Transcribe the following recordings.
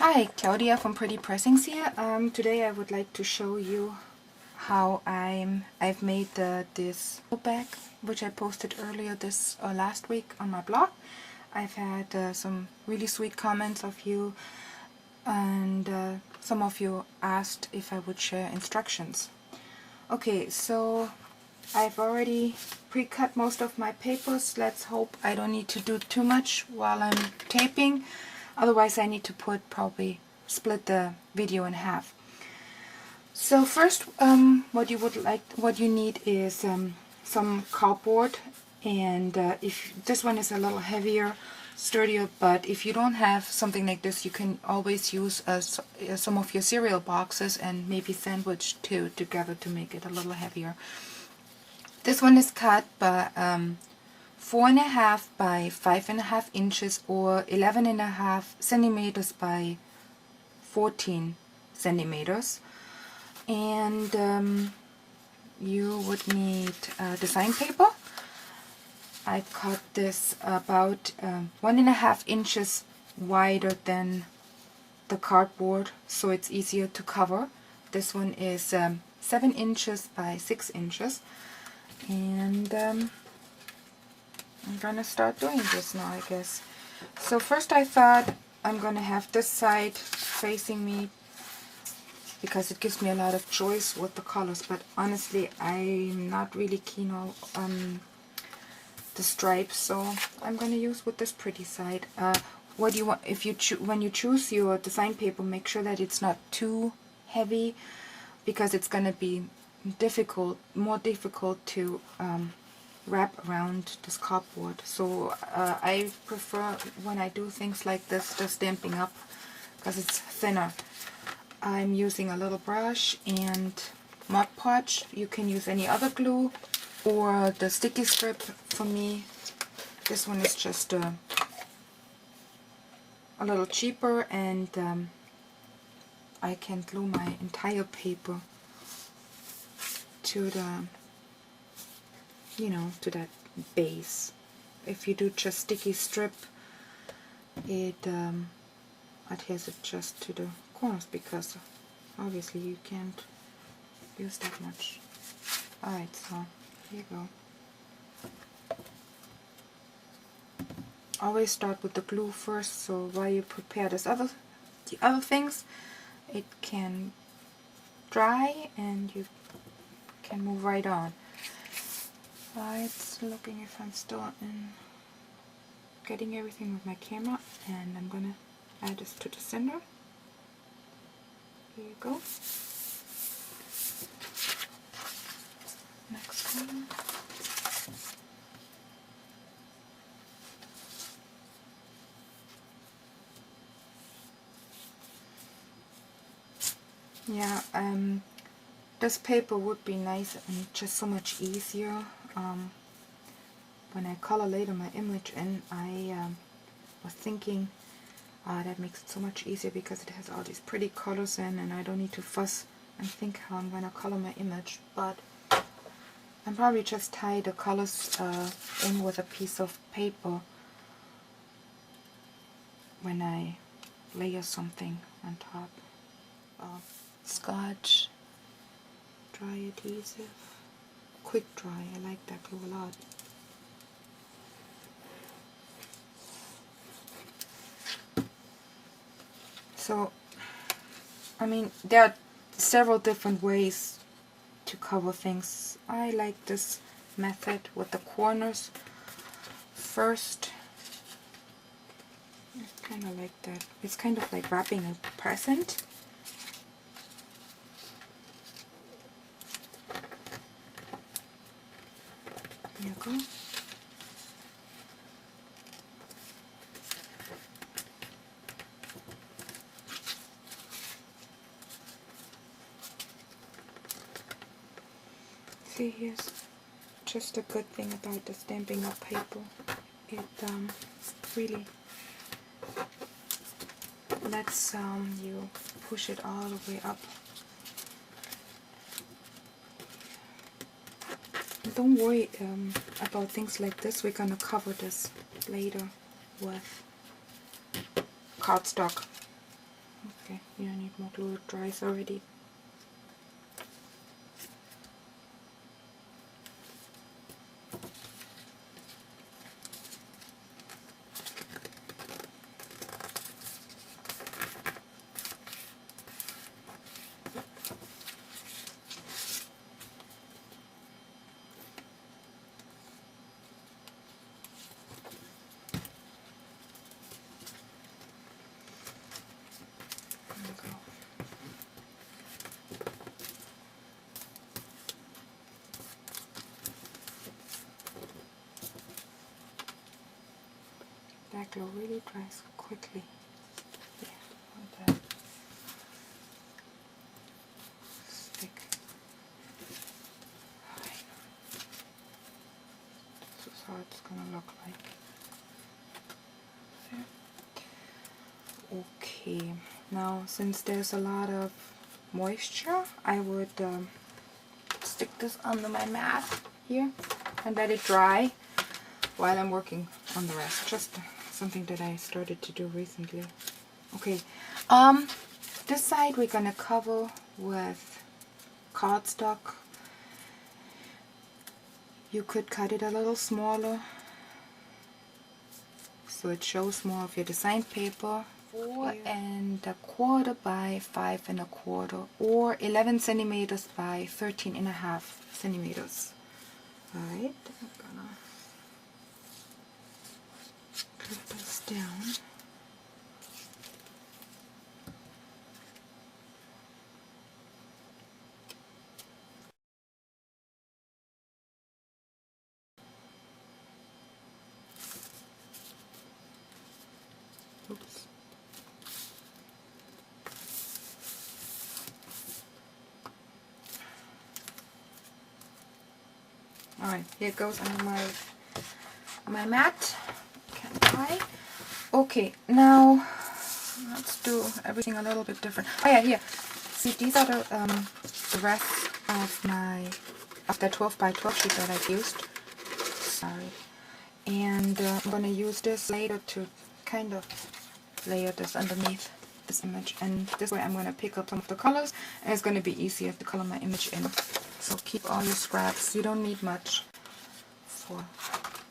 Hi, Claudia from Pretty Pressings here. Today I would like to show you how I've made this bag, which I posted earlier this last week on my blog. I've had some really sweet comments of you, and some of you asked if I would share instructions. Okay, so I've already pre-cut most of my papers. Let's hope I don't need to do too much while I'm taping. Otherwise I need to probably split the video in half. So first, what you need is some cardboard, and if this one is a little heavier, sturdier, but if you don't have something like this, you can always use some of your cereal boxes and maybe sandwich two together to make it a little heavier. This one is cut by 4.5 by 5.5 inches or 11.5 centimeters by 14 centimeters, and you would need design paper. I cut this about 1.5 inches wider than the cardboard, so it's easier to cover. This one is 7 inches by 6 inches, and I'm gonna start doing this now, I guess. So first I thought I'm gonna have this side facing me because it gives me a lot of choice with the colors, but honestly I'm not really keen on the stripes, so I'm gonna use with this pretty side. What you want, if you when you choose your design paper, make sure that it's not too heavy, because it's gonna be more difficult to wrap around this cardboard. So I prefer, when I do things like this, just Stampin' Up, because it's thinner. I'm using a little brush and Mod Podge. You can use any other glue or the sticky strip. For me, this one is just a little cheaper, and I can glue my entire paper to the, to that base. If you do just sticky strip, it adheres it just to the corners, because obviously you can't use that much. Alright, so here you go. Always start with the glue first, so while you prepare the other things, it can dry and you can move right on. It's looking if I'm still in getting everything with my camera, and I'm gonna add this to the center. Here you go. Next one. Yeah, this paper would be nice and just so much easier when I color later my image, and I was thinking that makes it so much easier because it has all these pretty colors in, and I don't need to fuss and think how I'm going to color my image. But I'm probably just tie the colors in with a piece of paper when I layer something on top. Scotch dry adhesive, quick dry, I like that glue a lot. So, I mean, there are several different ways to cover things. I like this method with the corners first. It's kind of like that. It's kind of like wrapping a present. There you go. See, here's just a good thing about the Stampin' Up paper. It really lets you push it all the way up. And don't worry about things like this. We're gonna cover this later with cardstock. Okay, you don't need more glue, it dries already. That glue really dries quickly. Yeah, like that. Stick. Right. This is how it's gonna look like. There. Okay, now since there's a lot of moisture, I would stick this under my mat here and let it dry while I'm working on the rest. Just something that I started to do recently. Okay, this side we're gonna cover with cardstock. You could cut it a little smaller so it shows more of your design paper. 4¼ by 5¼ or 11 centimeters by 13½ centimeters. Alright, I'm gonna clip this down. Oops. Alright, here it goes under my mat. Can't dry. Okay, now let's do everything a little bit different. Oh yeah, here. See, these are the rest of the 12 by 12 sheet that I've used. Sorry. And I'm going to use this later to kind of layer this underneath this image. And this way I'm going to pick up some of the colors, and it's going to be easier to color my image in. So keep all your scraps. You don't need much for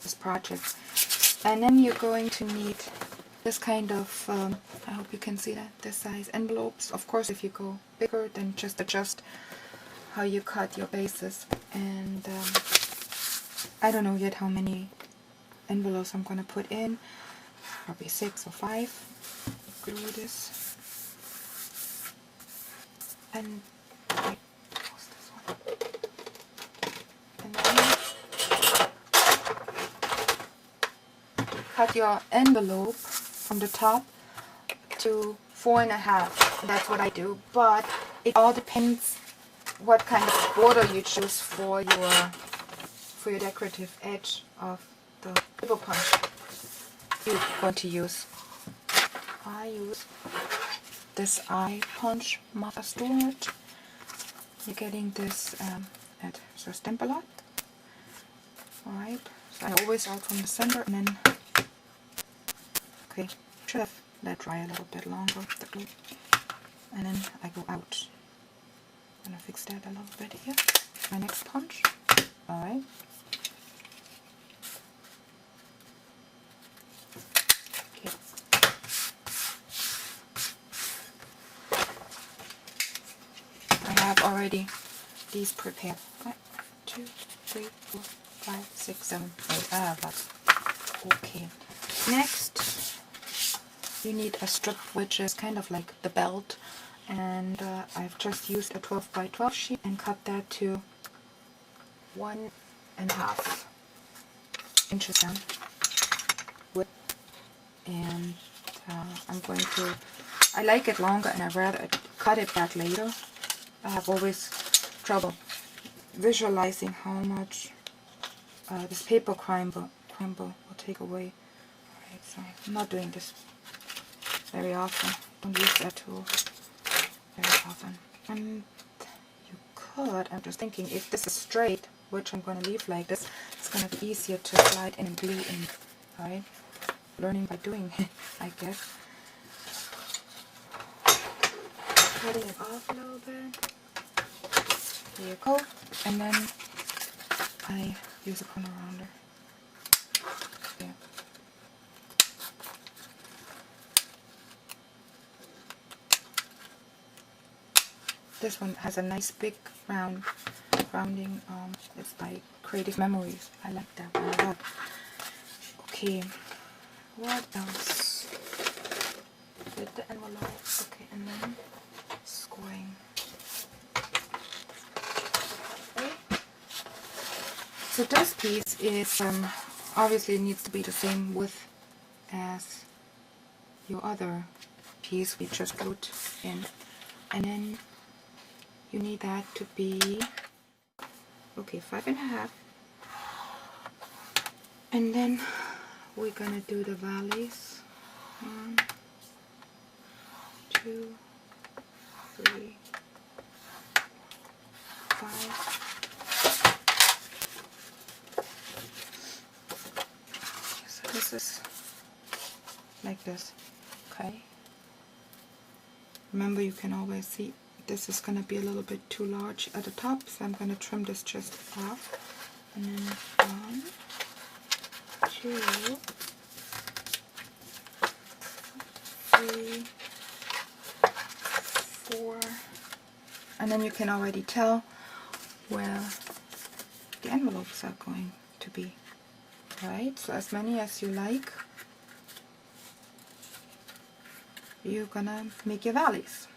this project. And then you're going to need this kind of, I hope you can see that, this size envelopes. Of course, if you go bigger, then just adjust how you cut your bases. And I don't know yet how many envelopes I'm going to put in. Probably 6 or 5. Glue this. And what's this one? And then cut your envelope from the top to 4½. That's what I do, but it all depends what kind of border you choose for your decorative edge of the paper punch you're going to use. I use this eye punch Martha Stewart. You're getting this at the Stampalot. Alright, so I always start from the center and then, okay, should have let dry a little bit longer, the glue. And then I go out. I'm gonna fix that a little bit here. My next punch. Alright. Okay. I have already these prepared. 1, 2, 3, 4, 5, 6, 7, 8. I have lots. Okay. Next, you need a strip which is kind of like the belt. And I've just used a 12 by 12 sheet and cut that to 1½ inches down width. And I'm going to, I like it longer and I'd rather cut it back later. I have always trouble visualizing how much this paper crumble will take away. Alright, so I'm not doing this very often. Don't use that tool very often. And you could, I'm just thinking, if this is straight, which I'm going to leave like this, it's going to be easier to slide in and glue in. Alright? Learning by doing, I guess. cutting it off a little bit. There you go. And then I use a corner rounder. Yeah. This one has a nice big rounding. It's by Creative Memories. I like that one a lot. Okay, what else? With the envelope. Okay, and then scoring. Okay. So this piece is obviously it needs to be the same width as your other piece we just glued in, and then you need that to be okay 5.5, and then we're gonna do the valleys. 1, 2, 3, 5. So this is like this. Okay. Remember, you can always see this is going to be a little bit too large at the top, so I'm going to trim this just off. And then 1, 2, 3, 4, and then you can already tell where the envelopes are going to be. Right? So as many as you like, you're gonna make your valleys.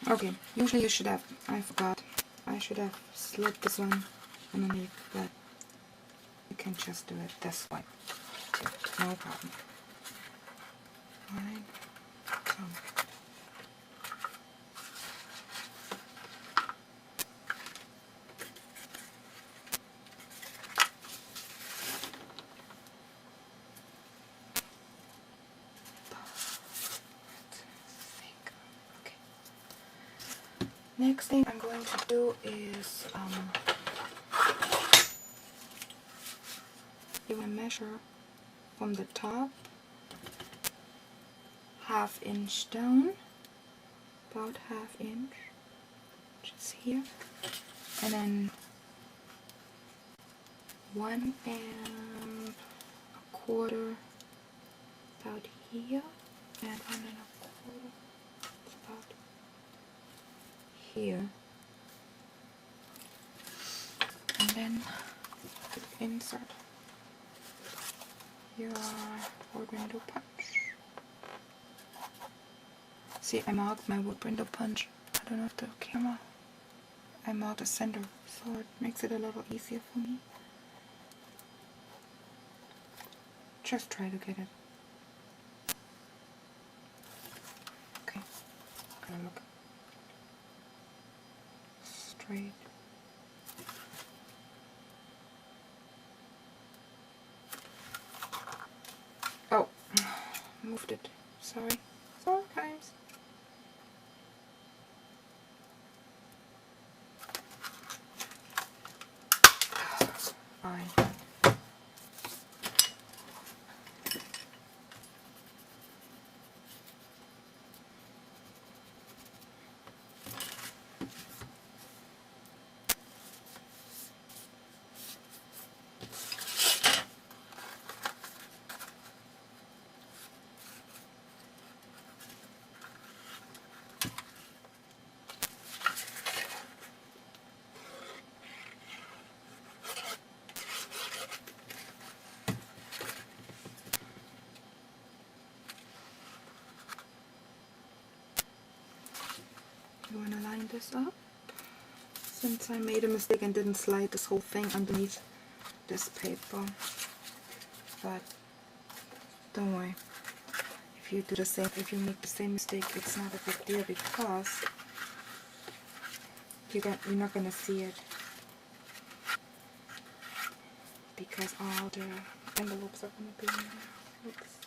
Okay, usually you should have, I forgot, I should have slid this one underneath, but you can just do it this way. No problem. Alright, so. Next thing I'm going to do is you want to measure from the top 1/2 inch down, about 1/2 inch, just here, and then 1 1/4 about here, and 1 1/4 about here, and then insert your wood window punch. See, I marked my wood window punch. I don't know if the camera. I marked the center, so it makes it a little easier for me. Just try to get it. Okay, gonna look straight. Oh, moved it. Sorry. Sometimes. Fine. You want to line this up, since I made a mistake and didn't slide this whole thing underneath this paper. But don't worry, if you make the same mistake, it's not a big deal, because you're not gonna see it, because all the envelopes are gonna be in there. Oops.